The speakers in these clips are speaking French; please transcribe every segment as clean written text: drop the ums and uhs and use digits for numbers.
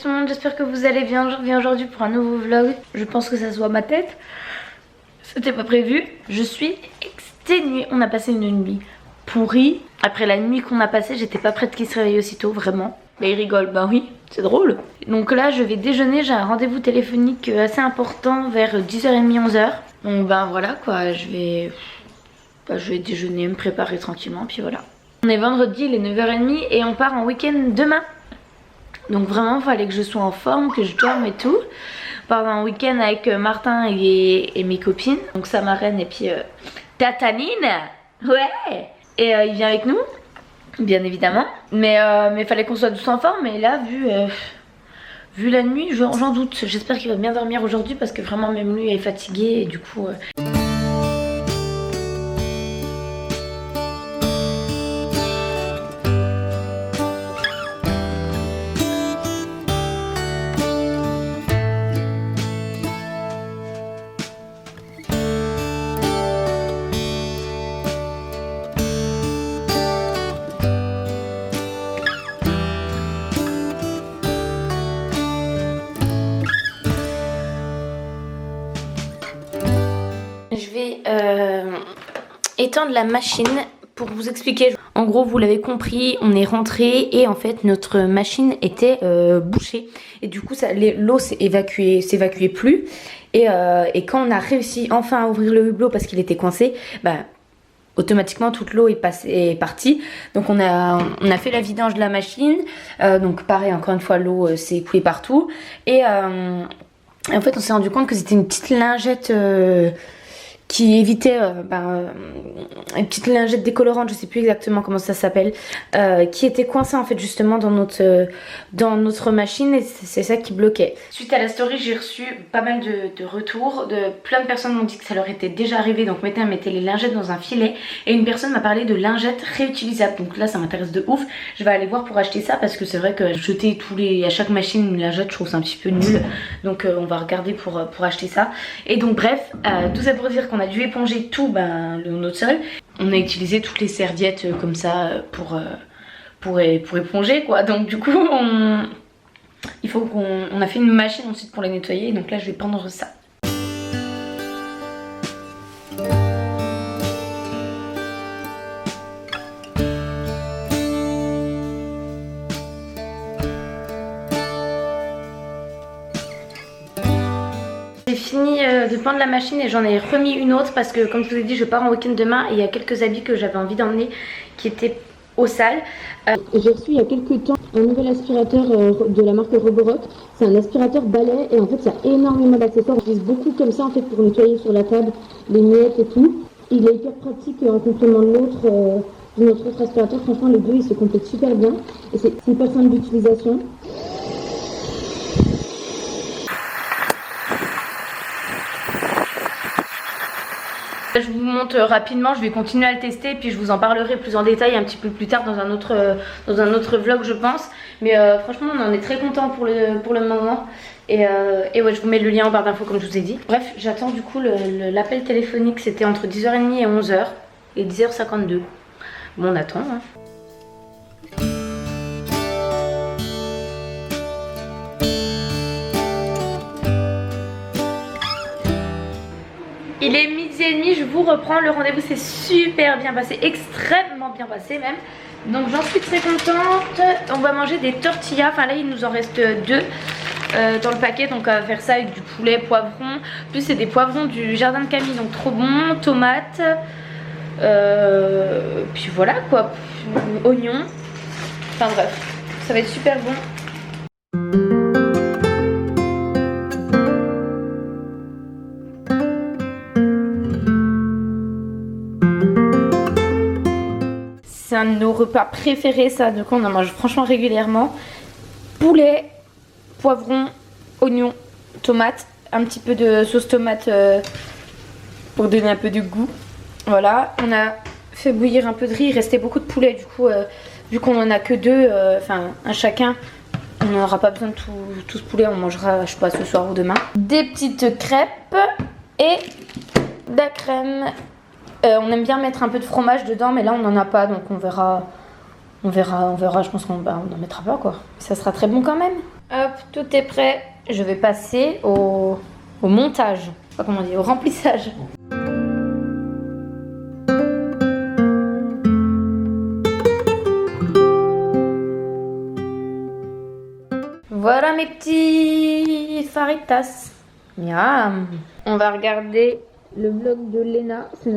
tout le monde, j'espère que vous allez bien. Je reviens aujourd'hui pour un nouveau vlog. Je pense que ça soit ma tête. C'était pas prévu. Je suis exténuée. On a passé une nuit pourrie. Après la nuit qu'on a passée, j'étais pas prête qu'il se réveille aussitôt, vraiment. Mais il rigole, bah oui, c'est drôle. Donc là, je vais déjeuner. J'ai un rendez-vous téléphonique assez important vers 10h30, 11h. Donc ben voilà quoi, je vais déjeuner, me préparer tranquillement, puis voilà. On est vendredi, il est 9h30 et on part en week-end demain. Donc vraiment, il fallait que je sois en forme, que je dorme et tout. On part en week-end avec Martin et mes copines. Donc ça, ma reine et puis Tatanine. Ouais. Et il vient avec nous, bien évidemment. Mais il fallait qu'on soit tous en forme. Et là, vu la nuit, j'en doute. J'espère qu'il va bien dormir aujourd'hui parce que vraiment, même lui est fatigué et du coup... Je vais éteindre la machine pour vous expliquer. En gros, vous l'avez compris, on est rentré et en fait notre machine était bouchée et du coup l'eau s'évacuait plus et quand on a réussi enfin à ouvrir le hublot parce qu'il était coincé, bah automatiquement toute l'eau est partie. Donc on a fait la vidange de la machine, donc pareil, encore une fois l'eau s'est écoulée partout et en fait on s'est rendu compte que c'était une petite lingette qui évitait une petite lingette décolorante, je sais plus exactement comment ça s'appelle, qui était coincée en fait justement dans notre machine et c'est ça qui bloquait. Suite à la story, j'ai reçu pas mal de retours, plein de personnes m'ont dit que ça leur était déjà arrivé, donc mettez les lingettes dans un filet et une personne m'a parlé de lingettes réutilisables, donc là ça m'intéresse de ouf. Je vais aller voir pour acheter ça parce que c'est vrai que jeter à chaque machine une lingette, je trouve ça un petit peu nul, donc on va regarder pour acheter ça. Et donc bref, tout ça pour dire qu'on a dû éponger tout notre sol. On a utilisé toutes les serviettes comme ça pour éponger quoi. Donc du coup on a fait une machine ensuite pour les nettoyer. Donc là je vais prendre ça. J'ai fini de peindre la machine et j'en ai remis une autre parce que comme je vous ai dit je pars en week-end demain et il y a quelques habits que j'avais envie d'emmener qui étaient au sale. J'ai reçu il y a quelques temps un nouvel aspirateur de la marque Roborock. C'est un aspirateur balai et en fait il y a énormément d'accessoires. J'utilise beaucoup comme ça en fait pour nettoyer sur la table les miettes et tout. Il est hyper pratique en complément de notre autre aspirateur. Franchement les deux ils se complètent super bien et c'est hyper simple d'utilisation. Je vous montre rapidement, je vais continuer à le tester et puis je vous en parlerai plus en détail un petit peu plus tard dans un autre vlog je pense. Mais franchement on en est très content pour le moment. Et ouais, je vous mets le lien en barre d'infos comme je vous ai dit. Bref, j'attends du coup l'appel téléphonique, c'était entre 10h30 et 11h. Et 10h52. Bon on attend hein. Il est 12h30, je vous reprends, le rendez-vous s'est super bien passé, extrêmement bien passé même. Donc j'en suis très contente. On va manger des tortillas, enfin là il nous en reste 2 dans le paquet. Donc on va faire ça avec du poulet, poivron. Plus c'est des poivrons du jardin de Camille, donc trop bon, tomates. Puis voilà quoi, oignons. Enfin bref, ça va être super bon. C'est un de nos repas préférés ça, donc on en mange franchement régulièrement. Poulet, poivron, oignon, tomate, un petit peu de sauce tomate pour donner un peu de goût. Voilà, on a fait bouillir un peu de riz, il restait beaucoup de poulet du coup, vu qu'on en a que 2, enfin un chacun, on n'aura pas besoin de tout ce poulet, on mangera je sais pas ce soir ou demain. Des petites crêpes et de la crème. On aime bien mettre un peu de fromage dedans mais là on n'en a pas donc on verra On verra, je pense qu'on n'en mettra pas quoi. Ça sera très bon quand même. Hop, tout est prêt. Je vais passer au montage. Je sais pas comment on dit, au remplissage. Voilà mes petits faritas. Miam. On va regarder le vlog de Léna. C'est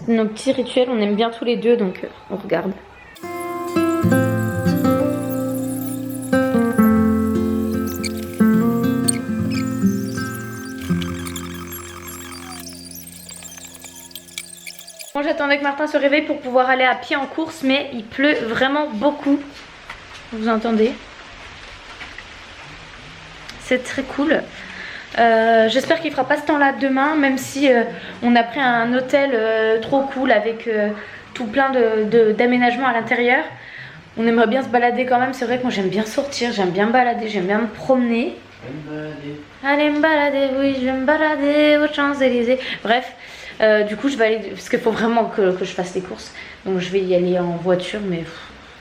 nos petits rituels. On aime bien tous les deux, donc on regarde. Moi j'attendais que Martin se réveille pour pouvoir aller à pied en course, mais il pleut vraiment beaucoup. Vous entendez? C'est très cool. J'espère qu'il fera pas ce temps-là demain, même si on a pris un hôtel trop cool avec tout plein d'aménagements à l'intérieur. On aimerait bien se balader quand même. C'est vrai que moi j'aime bien sortir, j'aime bien me balader, j'aime bien me promener. Allez me balader, oui je vais me balader aux Champs-Élysées. Bref, du coup je vais aller, parce qu'il faut vraiment que je fasse les courses. Donc je vais y aller en voiture, mais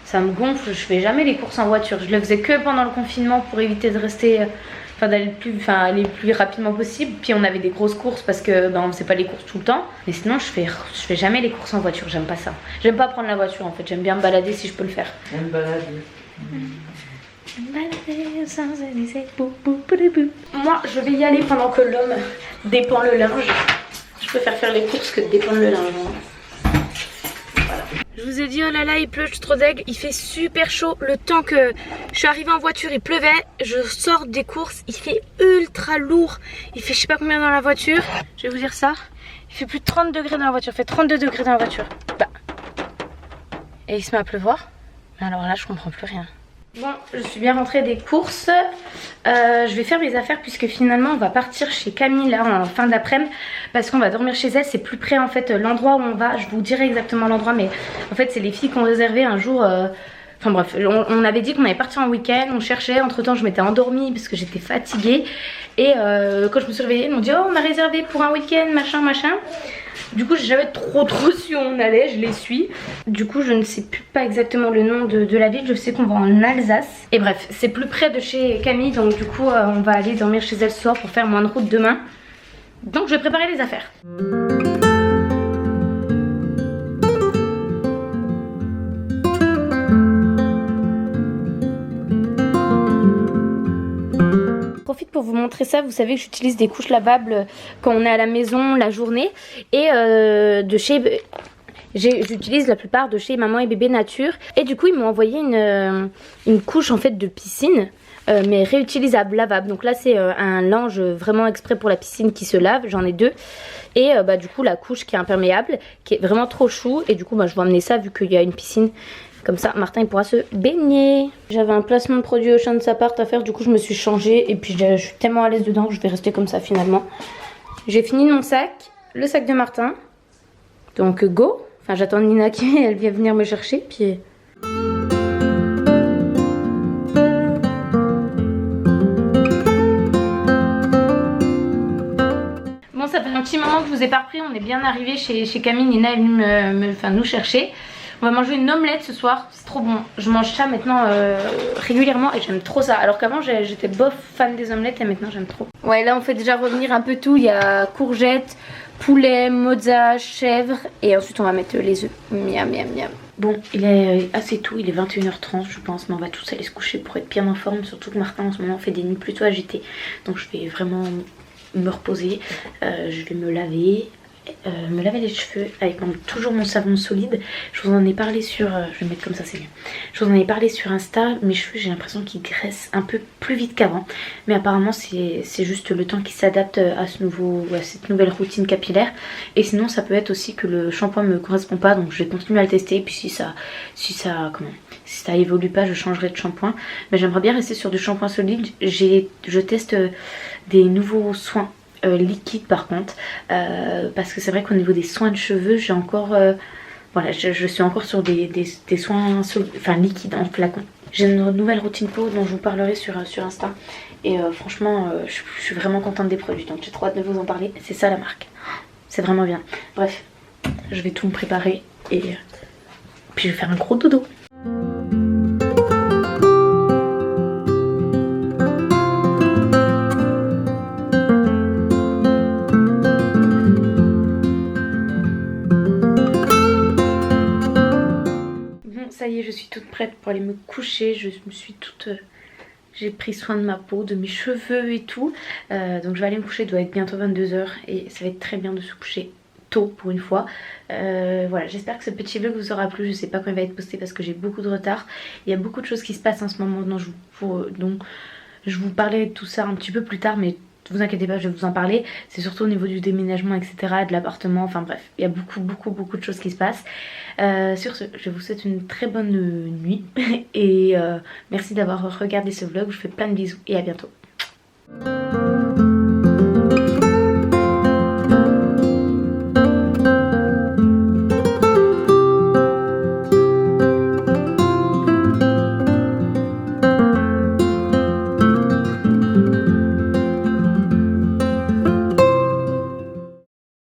ça me gonfle, je fais jamais les courses en voiture. Je le faisais que pendant le confinement pour éviter de rester, aller le plus rapidement possible. Puis on avait des grosses courses parce que on faisait pas les courses tout le temps. Mais sinon je fais jamais les courses en voiture, j'aime pas ça. J'aime pas prendre la voiture en fait, j'aime bien me balader si je peux le faire. J'aime balader. Moi je vais y aller pendant que l'homme dépend le linge. Je préfère faire les courses que de dépendre le linge. Voilà. Je vous ai dit, oh là là, il pleut, je suis trop deg. Il fait super chaud. Le temps que je suis arrivée en voiture, il pleuvait. Je sors des courses, il fait ultra lourd. Il fait je sais pas combien dans la voiture. Je vais vous dire ça. Il fait plus de 30 degrés dans la voiture. Il fait 32 degrés dans la voiture. Et il se met à pleuvoir. Alors là, je comprends plus rien. Bon, je suis bien rentrée des courses. Je vais faire mes affaires puisque finalement on va partir chez Camille là en fin d'après-midi parce qu'on va dormir chez elle. C'est plus près en fait l'endroit où on va. Je vous dirai exactement l'endroit, mais en fait c'est les filles qui ont réservé un jour. Enfin bref, on avait dit qu'on allait partir en week-end. On cherchait. Entre temps, je m'étais endormie parce que j'étais fatiguée. Et quand je me suis réveillée, ils m'ont dit oh on a réservé pour un week-end machin machin. Du coup je savais trop su où on allait, je les suis. Du coup je ne sais plus pas exactement le nom de la ville, je sais qu'on va en Alsace. Et bref, c'est plus près de chez Camille, donc du coup on va aller dormir chez elle ce soir pour faire moins de route demain. Donc je vais préparer les affaires. Profite pour vous montrer ça. Vous savez que j'utilise des couches lavables quand on est à la maison la journée et j'utilise la plupart de chez Maman et Bébé Nature. Et du coup ils m'ont envoyé une couche en fait de piscine mais réutilisable, lavable. Donc là c'est un linge vraiment exprès pour la piscine qui se lave, j'en ai deux. Et du coup la couche qui est imperméable, qui est vraiment trop chou. Et du coup je vais emmener ça vu qu'il y a une piscine. Comme ça, Martin il pourra se baigner. J'avais un placement de produit Ocean Apart à faire, du coup je me suis changée. Et puis je suis tellement à l'aise dedans que je vais rester comme ça finalement. J'ai fini mon sac, le sac de Martin. Donc go. Enfin j'attends Nina qui elle vient venir me chercher. Puis... Bon ça fait un petit moment que je vous ai pas repris. On est bien arrivé chez Camille. Nina est venue nous chercher. On va manger une omelette ce soir, c'est trop bon. Je mange ça maintenant régulièrement et j'aime trop ça. Alors qu'avant j'étais bof fan des omelettes et maintenant j'aime trop. Ouais, là on fait déjà revenir un peu tout. Il y a courgettes, poulet, mozza, chèvre et ensuite on va mettre les œufs. Miam miam miam. Bon, il est assez tôt, il est 21h30 je pense, mais on va tous aller se coucher pour être bien en forme. Surtout que Martin en ce moment fait des nuits plutôt agitées. Donc je vais vraiment me reposer, je vais me laver les cheveux avec toujours mon savon solide. Je vous en ai parlé sur je vais mettre comme ça, c'est mieux. Je vous en ai parlé sur Insta. Mes cheveux j'ai l'impression qu'ils graissent un peu plus vite qu'avant, mais apparemment c'est juste le temps qui s'adapte à cette nouvelle routine capillaire. Et sinon ça peut être aussi que le shampoing me correspond pas, donc je vais continuer à le tester. Et puis si ça évolue pas, je changerai de shampoing, mais j'aimerais bien rester sur du shampoing solide. Je teste des nouveaux soins liquide par contre parce que c'est vrai qu'au niveau des soins de cheveux j'ai encore voilà, je suis encore sur des soins liquides en flacon. J'ai une nouvelle routine peau dont je vous parlerai sur Insta et franchement je suis vraiment contente des produits, donc j'ai trop hâte de vous en parler. C'est ça la marque, c'est vraiment bien. Bref, je vais tout me préparer et puis je vais faire un gros dodo. y est, je suis toute prête pour aller me coucher. Je me suis toute... J'ai pris soin de ma peau, de mes cheveux et tout. Donc je vais aller me coucher, il doit être bientôt 22 h et ça va être très bien de se coucher tôt pour une fois. Voilà, j'espère que ce petit vlog vous aura plu. Je sais pas quand il va être posté parce que j'ai beaucoup de retard. Il y a beaucoup de choses qui se passent en ce moment, donc je vous parlerai de tout ça un petit peu plus tard, mais ne vous inquiétez pas, je vais vous en parler. C'est surtout au niveau du déménagement, etc., de l'appartement, enfin bref, il y a beaucoup de choses qui se passent. Sur ce, je vous souhaite une très bonne nuit et merci d'avoir regardé ce vlog. Je vous fais plein de bisous et à bientôt.